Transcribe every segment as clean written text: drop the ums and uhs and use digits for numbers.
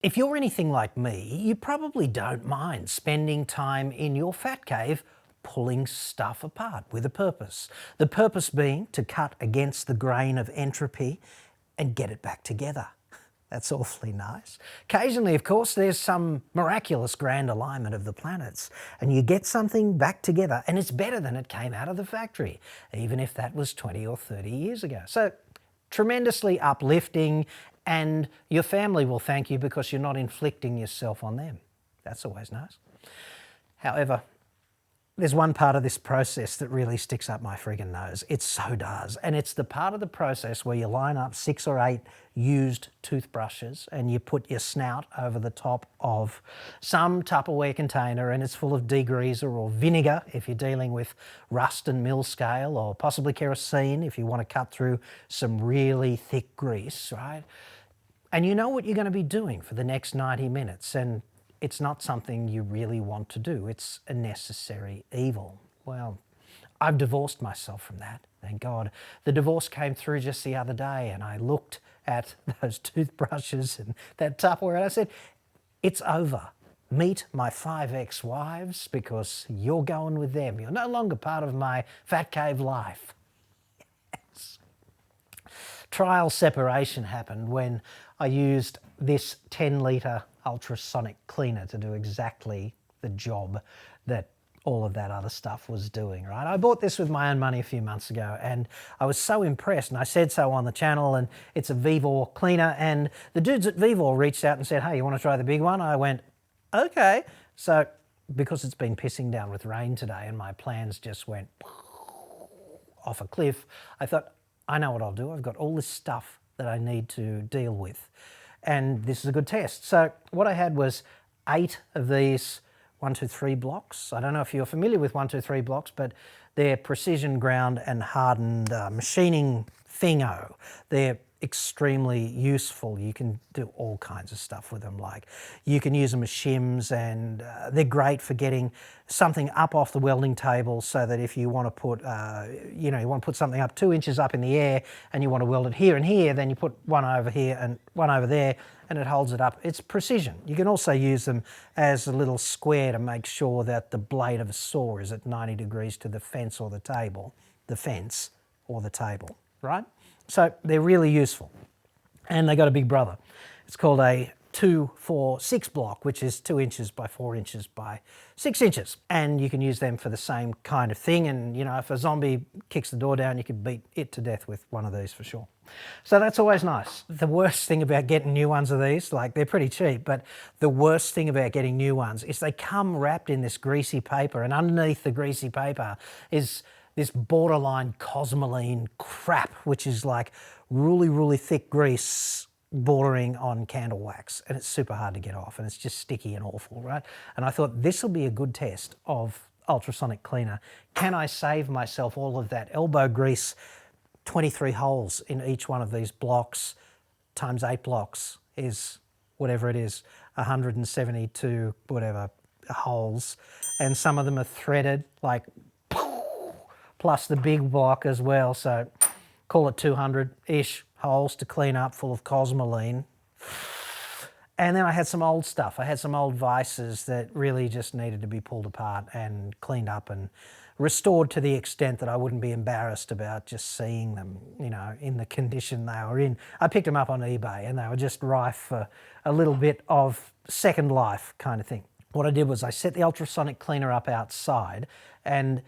If you're anything like me, you probably don't mind spending time in your fat cave pulling stuff apart with a purpose. The purpose being to cut against the grain of entropy and get it back together. That's awfully nice. Occasionally, of course, there's some miraculous grand alignment of the planets and you get something back together and it's better than it came out of the factory, even if that was 20 or 30 years ago. So tremendously uplifting, and your family will thank you because you're not inflicting yourself on them. That's always nice. However, there's one part of this process that really sticks up my friggin' nose. It so does. And it's the part of the process where you line up 6 or 8 used toothbrushes and you put your snout over the top of some Tupperware container and it's full of degreaser or vinegar if you're dealing with rust and mill scale, or possibly kerosene if you want to cut through some really thick grease, right? And you know what you're going to be doing for the next 90 minutes, and it's not something you really want to do. It's a necessary evil. Well, I've divorced myself from that, thank God. The divorce came through just the other day and I looked at those toothbrushes and that Tupperware and I said, it's over. Meet my 5 ex-wives because you're going with them. You're no longer part of my fat cave life. Yes. Trial separation happened when I used this 10-litre ultrasonic cleaner to do exactly the job that all of that other stuff was doing, right? I bought this with my own money a few months ago and I was so impressed, and I said so on the channel, and it's a Vevor cleaner, and the dudes at Vevor reached out and said, hey, you want to try the big one? I went, okay. So because it's been pissing down with rain today and my plans just went off a cliff, I thought, I know what I'll do. I've got all this stuff that I need to deal with, and this is a good test. So what I had was 8 of these 1, 2, 3 blocks. I don't know if you're familiar with 1, 2, 3 blocks, but they're precision ground and hardened machining thingo. They're extremely useful. You can do all kinds of stuff with them. Like you can use them as shims, and they're great for getting something up off the welding table, so that if you want to put, you want to put something up 2 inches up in the air and you want to weld it here and here, then you put one over here and one over there and it holds it up. It's precision. You can also use them as a little square to make sure that the blade of a saw is at 90 degrees to the fence or the table, right? So they're really useful, and they got a big brother. It's called a 2-4-6 block, which is 2 inches by 4 inches by 6 inches. And you can use them for the same kind of thing. And if a zombie kicks the door down, you can beat it to death with one of these for sure. So that's always nice. The worst thing about getting new ones of these, like they're pretty cheap, but the worst thing about getting new ones is they come wrapped in this greasy paper, and underneath the greasy paper is this borderline cosmoline crap, which is like really, really thick grease bordering on candle wax, and it's super hard to get off, and it's just sticky and awful, right? And I thought this will be a good test of ultrasonic cleaner. Can I save myself all of that elbow grease? 23 holes in each one of these blocks times 8 blocks is whatever it is, 172 whatever holes, and some of them are threaded, like plus the big block as well, so call it 200-ish holes to clean up, full of cosmoline. And then I had some old stuff. I had some old vices that really just needed to be pulled apart and cleaned up and restored to the extent that I wouldn't be embarrassed about just seeing them, in the condition they were in. I picked them up on eBay and they were just rife for a little bit of second life kind of thing. What I did was I set the ultrasonic cleaner up outside, and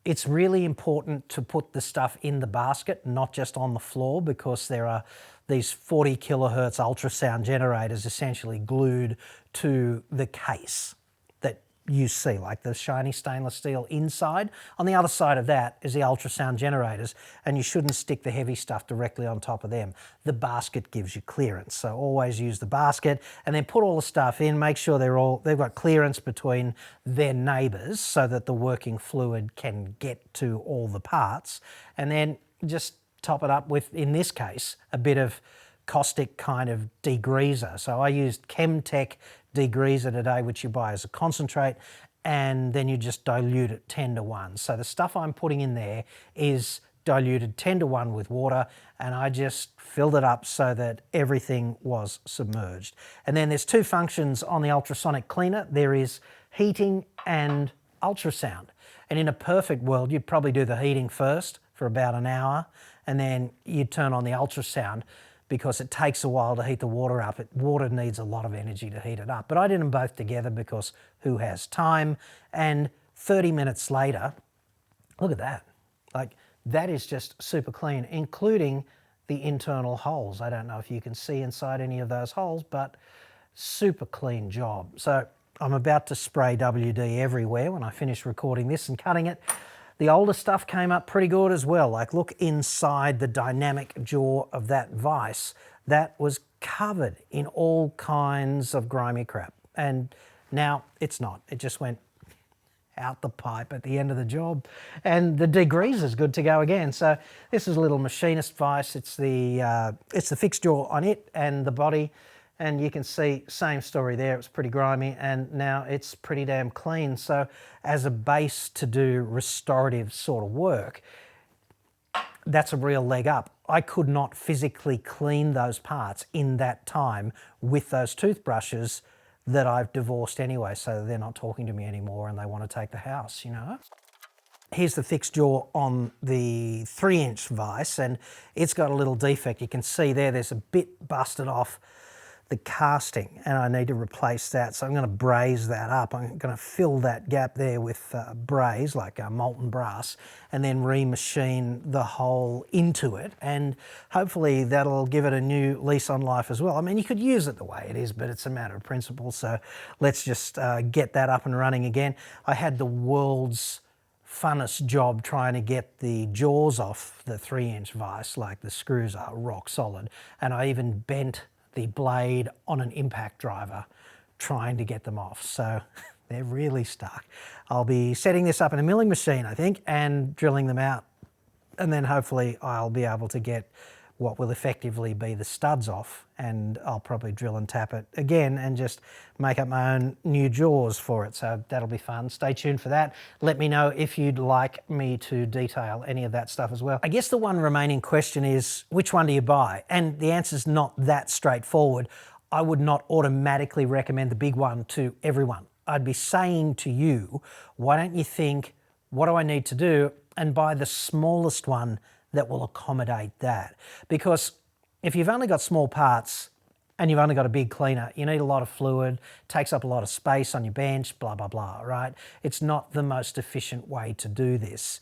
it's really important to put the stuff in the basket, not just on the floor, because there are these 40 kilohertz ultrasound generators essentially glued to the case that you see, like the shiny stainless steel inside. On the other side of that is the ultrasound generators, and you shouldn't stick the heavy stuff directly on top of them. The basket gives you clearance, so always use the basket, and then put all the stuff in. Make sure they've got clearance between their neighbours so that the working fluid can get to all the parts, and then just top it up with, in this case, a bit of caustic kind of degreaser. So I used Chemtech degreaser today, which you buy as a concentrate, and then you just dilute it 10 to 1. So the stuff I'm putting in there is diluted 10:1 with water, and I just filled it up so that everything was submerged. And then there's two functions on the ultrasonic cleaner. There is heating and ultrasound. And in a perfect world, you'd probably do the heating first for about an hour, and then you'd turn on the ultrasound because it takes a while to heat the water up. Water needs a lot of energy to heat it up. But I did them both together because who has time? And 30 minutes later, look at that. Like, that is just super clean, including the internal holes. I don't know if you can see inside any of those holes, but super clean job. So I'm about to spray WD everywhere when I finish recording this and cutting it. The older stuff came up pretty good as well. Like, look inside the dynamic jaw of that vise. That was covered in all kinds of grimy crap. And now it's not. It just went out the pipe at the end of the job. And the degreaser is good to go again. So this is a little machinist vise. It's the fixed jaw on it and the body. And you can see, same story there, it was pretty grimy, and now it's pretty damn clean. So as a base to do restorative sort of work, that's a real leg up. I could not physically clean those parts in that time with those toothbrushes that I've divorced anyway, so they're not talking to me anymore and they want to take the house, you know. Here's the fixed jaw on the 3-inch vise, and it's got a little defect. You can see there's a bit busted off the casting, and I need to replace that. So I'm going to braze that up. I'm going to fill that gap there with braze, like molten brass, and then remachine the hole into it, and hopefully that'll give it a new lease on life as well. I mean, you could use it the way it is, but it's a matter of principle, so let's just get that up and running again. I had the world's funnest job trying to get the jaws off the 3-inch vise. Like, the screws are rock solid, and I even bent the blade on an impact driver trying to get them off. So they're really stuck. I'll be setting this up in a milling machine, I think, and drilling them out. And then hopefully I'll be able to get what will effectively be the studs off, and I'll probably drill and tap it again and just make up my own new jaws for it. So that'll be fun. Stay tuned for that. Let me know if you'd like me to detail any of that stuff as well. I guess the one remaining question is, which one do you buy? And the answer's not that straightforward. I would not automatically recommend the big one to everyone. I'd be saying to you, why don't you think, what do I need to do? And buy the smallest one that will accommodate that. Because if you've only got small parts and you've only got a big cleaner, you need a lot of fluid, takes up a lot of space on your bench, blah, blah, blah, right? It's not the most efficient way to do this.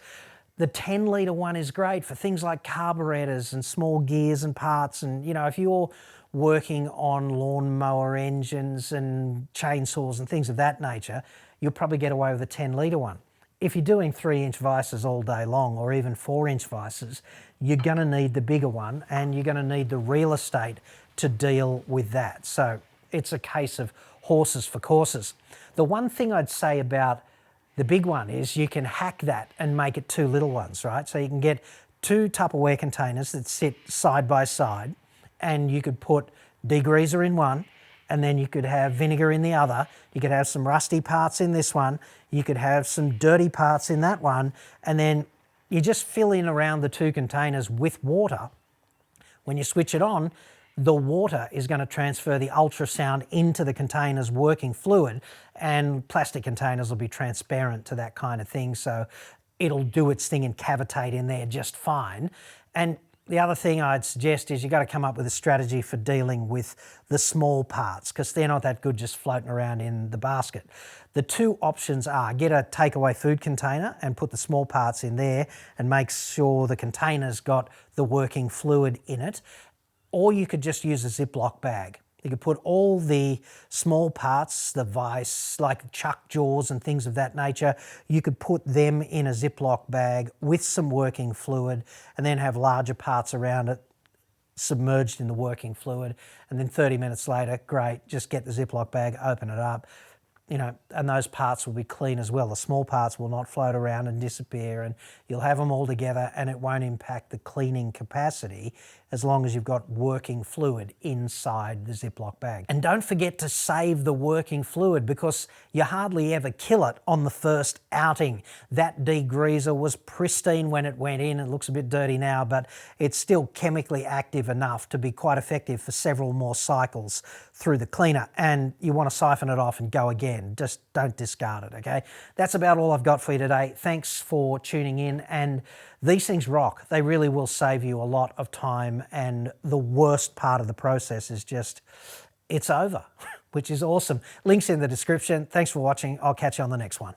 The 10-litre one is great for things like carburetors and small gears and parts. And, you know, if you're working on lawnmower engines and chainsaws and things of that nature, you'll probably get away with a 10-litre one. If you're doing 3-inch vices all day long, or even 4-inch vices, you're going to need the bigger one, and you're going to need the real estate to deal with that. So it's a case of horses for courses. The one thing I'd say about the big one is you can hack that and make it 2 little ones, right? So you can get 2 Tupperware containers that sit side by side, and you could put degreaser in one, and then you could have vinegar in the other. You could have some rusty parts in this one. You could have some dirty parts in that one. And then you just fill in around the 2 containers with water. When you switch it on, the water is going to transfer the ultrasound into the container's working fluid, and plastic containers will be transparent to that kind of thing. So it'll do its thing and cavitate in there just fine. And the other thing I'd suggest is you've got to come up with a strategy for dealing with the small parts, because they're not that good just floating around in the basket. The 2 options are get a takeaway food container and put the small parts in there and make sure the container's got the working fluid in it, or you could just use a Ziploc bag. You could put all the small parts, the vise, like chuck jaws and things of that nature, you could put them in a Ziploc bag with some working fluid, and then have larger parts around it submerged in the working fluid. And then 30 minutes later, great, just get the Ziploc bag, open it up, and those parts will be clean as well. The small parts will not float around and disappear, and you'll have them all together and it won't impact the cleaning capacity as long as you've got working fluid inside the Ziploc bag. And don't forget to save the working fluid, because you hardly ever kill it on the first outing. That degreaser was pristine when it went in. It looks a bit dirty now, but it's still chemically active enough to be quite effective for several more cycles through the cleaner, and you want to siphon it off and go again. Just don't discard it, okay? That's about all I've got for you today. Thanks for tuning in, and these things rock. They really will save you a lot of time, and the worst part of the process is just, it's over, which is awesome. Links in the description. Thanks for watching. I'll catch you on the next one.